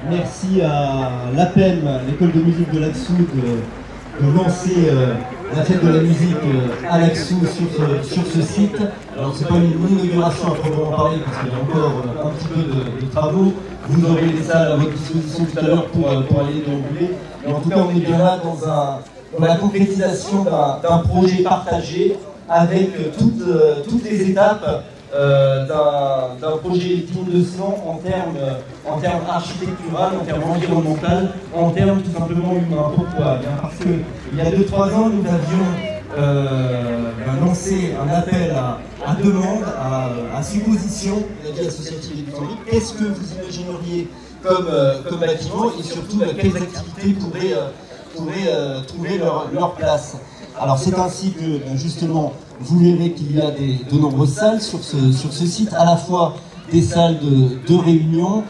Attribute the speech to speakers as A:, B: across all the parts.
A: Merci à l'APEM, l'école de musique de Laxou, de lancer la fête de la musique à Laxou sur ce site. Alors c'est pas une inauguration à proprement parler parce qu'il y a encore un petit peu de travaux. Vous aurez les salles à votre disposition tout à l'heure pour aller déambuler. Et en tout cas on est bien là dans la concrétisation d'un projet partagé avec toutes les étapes d'un projet digne de ce nom en termes architectural, en termes environnemental, en termes tout simplement humains. Pourquoi? Parce qu'il y a 2-3 ans, nous avions lancé un appel à demande, à supposition de la vie associative et du temps libre. Qu'est-ce que vous imagineriez comme bâtiment et surtout quelles activités pourraient trouver leur place? Alors c'est ainsi que justement vous verrez qu'il y a de nombreuses salles sur ce site, à la fois des salles de réunion,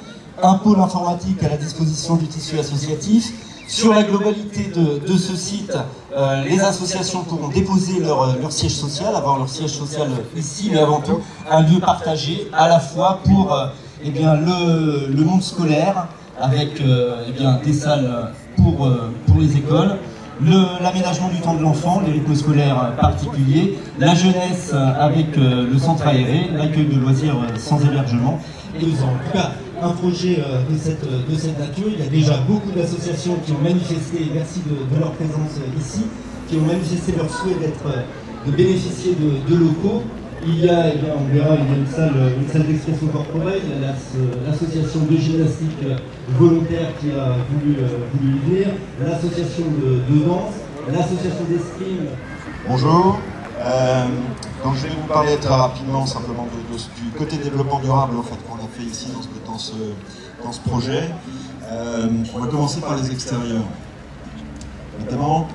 A: un pôle informatique à la disposition du tissu associatif. Sur la globalité de ce site, les associations pourront déposer leur siège social, avoir leur siège social ici, mais avant tout un lieu partagé à la fois pour le monde scolaire, avec des salles pour les écoles, l'aménagement du temps de l'enfant, les rythmes scolaires particuliers, la jeunesse avec le centre aéré, l'accueil de loisirs sans hébergement. Et en tout cas, un projet de cette nature. Il y a déjà beaucoup d'associations qui ont manifesté, merci de leur présence ici, qui ont manifesté leur souhait de bénéficier de locaux. Il y a, on verra, il y a une salle d'expression corporelle, il y a l'association de gymnastique volontaire qui a voulu y venir, l'association de danse, l'association d'escrime.
B: Bonjour, donc je vais vous parler très rapidement simplement du côté développement durable en fait, qu'on a fait ici dans ce projet. On va commencer par les extérieurs. Notamment,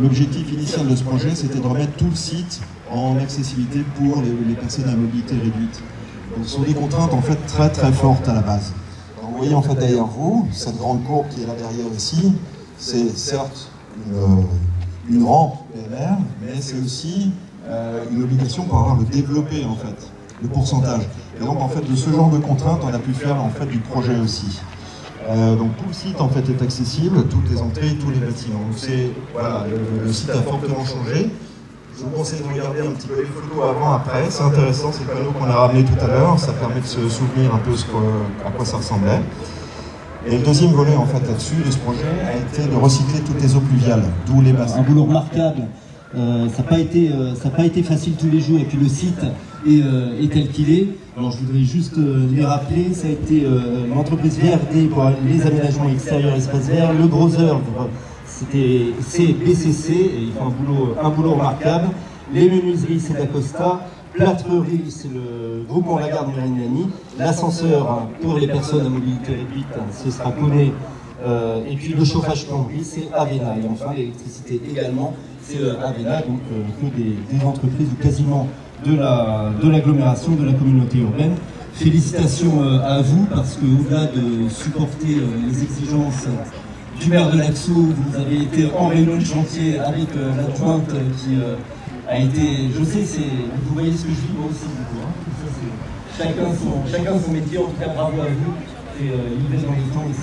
B: l'objectif initial de ce projet, c'était de remettre tout le site en accessibilité pour les personnes à mobilité réduite. Donc, ce sont des contraintes en fait très très fortes à la base. Donc, vous voyez en fait derrière vous, cette grande courbe qui est là derrière ici, c'est certes une rampe PMR, mais c'est aussi une obligation pour avoir le développé en fait, le pourcentage. Et donc en fait de ce genre de contraintes, on a pu faire en fait du projet aussi. Donc tout le site en fait est accessible, toutes les entrées, tous les bâtiments. Voilà, le site a fortement changé. Je vous conseille de regarder un petit peu les photos avant-après, c'est intéressant, c'est le panneau qu'on a ramené tout à l'heure, ça permet de se souvenir un peu à quoi ça ressemblait. Et le deuxième volet en fait là-dessus de ce projet a été de recycler toutes les eaux pluviales, d'où les bassins.
A: Un boulot remarquable, ça n'a pas été facile tous les jours et puis le site est tel qu'il est. Alors je voudrais juste les rappeler, ça a été l'entreprise VRD pour les aménagements extérieurs espaces verts, le gros œuvre c'est BCC et ils font un boulot remarquable, les menuiseries c'est d'Acosta, plâtrerie c'est le groupement Lagarde Mérignani, l'ascenseur pour les personnes à mobilité réduite ce sera Poney, et puis le chauffage plomberie c'est Avena, et enfin l'électricité également c'est Avena, donc que des entreprises ou quasiment de l'agglomération, de la communauté urbaine. Félicitations à vous parce que au-delà de supporter les exigences du maire de Laxou, vous avez été en réunion de chantier avec l'adjointe qui a été, je sais, vous voyez ce que je vis moi aussi du coup, hein. Chacun son métier, en tout cas bravo à vous, et livré dans les temps et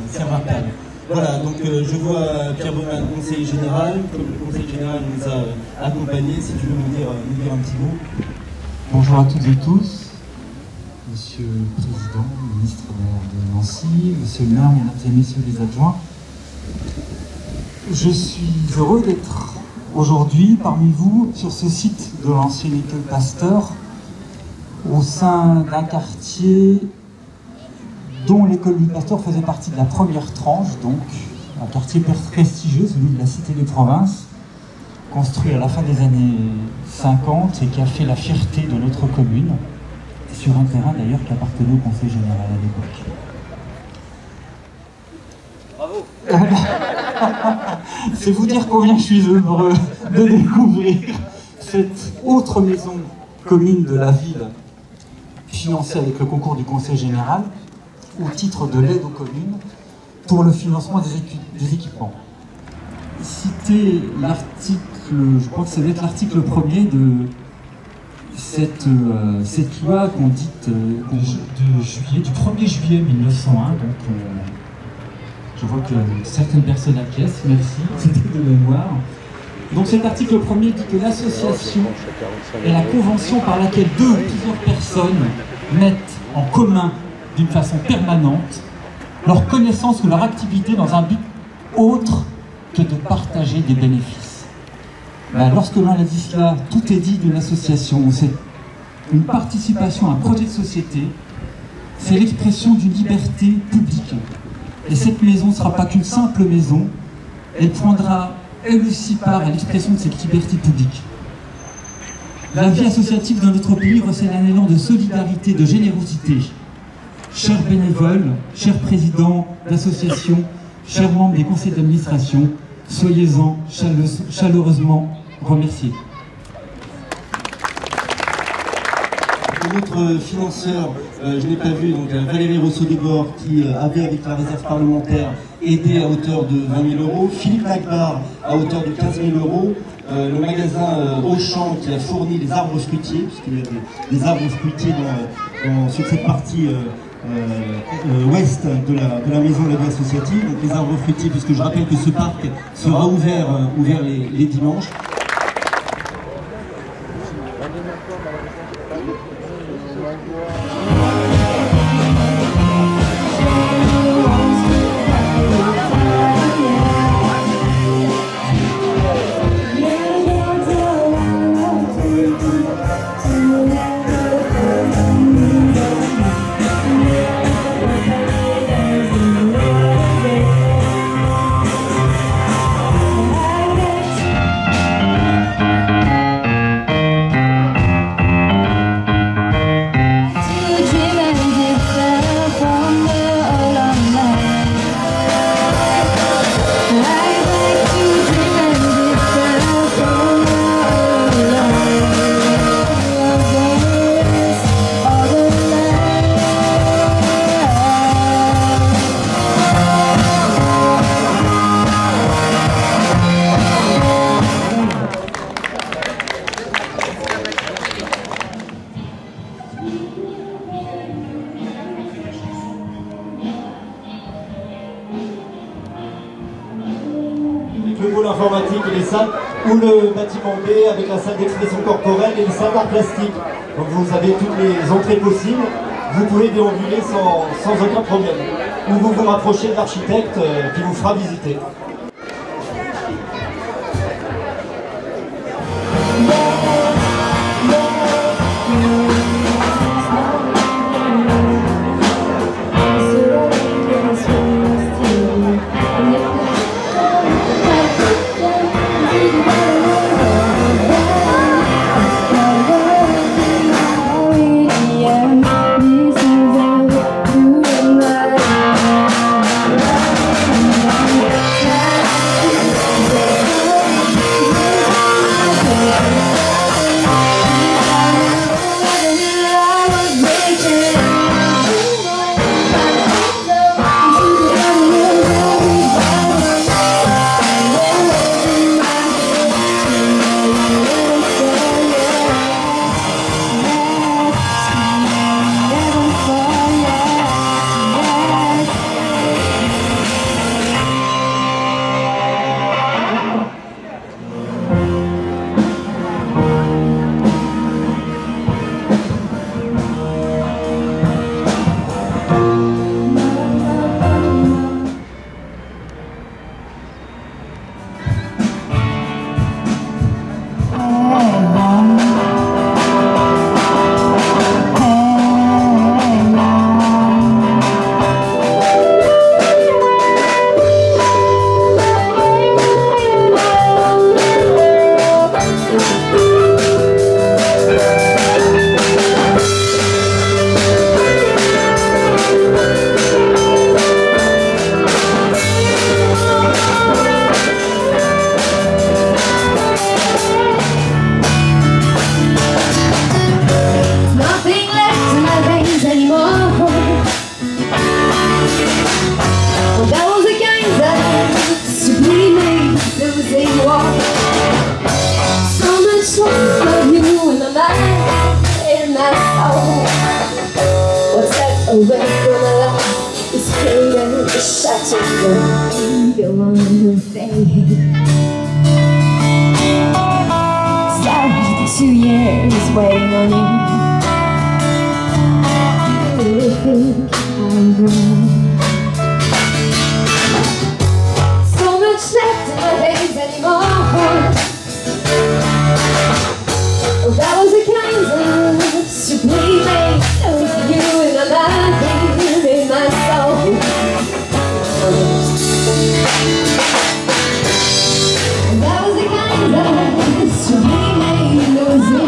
A: c'est remarquable. Voilà, donc je vois Pierre Baumann, conseiller général, comme le conseiller général nous a accompagnés, si tu veux nous dire un petit mot.
C: Bonjour à toutes et tous, Monsieur le Président, ministre de Nancy, Monsieur le maire, mesdames et messieurs les adjoints. Je suis heureux d'être aujourd'hui parmi vous sur ce site de l'ancienne école Pasteur, au sein d'un quartier dont l'école Louis Pasteur faisait partie de la première tranche, donc un quartier prestigieux, celui de la Cité des Provinces, construit à la fin des années 50 et qui a fait la fierté de notre commune, sur un terrain d'ailleurs qui appartenait au Conseil général à l'époque. Bravo. C'est vous dire combien je suis heureux de découvrir cette autre maison commune de la ville, financée avec le concours du Conseil général, au titre de l'aide aux communes, pour le financement des équipements. Citer l'article, je crois que ça doit être l'article 1er de cette loi qu'on dit du 1er juillet 1901, donc je vois que certaines personnes acquiescent, merci, c'était de mémoire. Donc cet article 1er dit que l'association est la convention par laquelle 2 ou plusieurs personnes mettent en commun d'une façon permanente leur connaissance ou leur activité dans un but autre que de partager des bénéfices. Lorsque l'on a dit cela, tout est dit d'une association. C'est une participation à un projet de société, c'est l'expression d'une liberté publique. Et cette maison ne sera pas qu'une simple maison, elle prendra elle aussi part à l'expression de cette liberté publique. La vie associative dans notre pays recèle un élan de solidarité, de générosité. Chers bénévoles, chers présidents d'associations, chers membres des conseils d'administration, soyez-en chaleureusement remerciés.
A: Notre financeur, je n'ai pas vu, donc Valérie Rousseau-Debord, qui avait avec la réserve parlementaire aidé à hauteur de 20 000 €, Philippe Lagbar à hauteur de 15 000 €, le magasin Auchan qui a fourni les arbres fruitiers, puisqu'il y a des arbres fruitiers sur cette partie ouest de la maison de la vie associative, donc les arbres fruitiers, puisque je rappelle que ce parc sera ouvert les dimanches. Le pôle informatique et les salles, ou le bâtiment B avec la salle d'expression corporelle et les salles d'art plastique. Donc vous avez toutes les entrées possibles, vous pouvez déambuler sans aucun problème. Ou vous vous rapprochez de l'architecte qui vous fera visiter.
D: Yeah. away from my life is pain and shattered. Go on and fade. After 2 years waiting on you, I really think I'm grown. So much left in my days anymore. Oh, that was a kind of supreme mate. That was you in my mind, in my soul. That was the kind of supreme mate. That was it.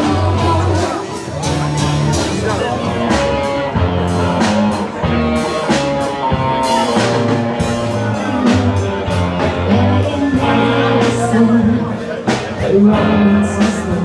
D: Romance is the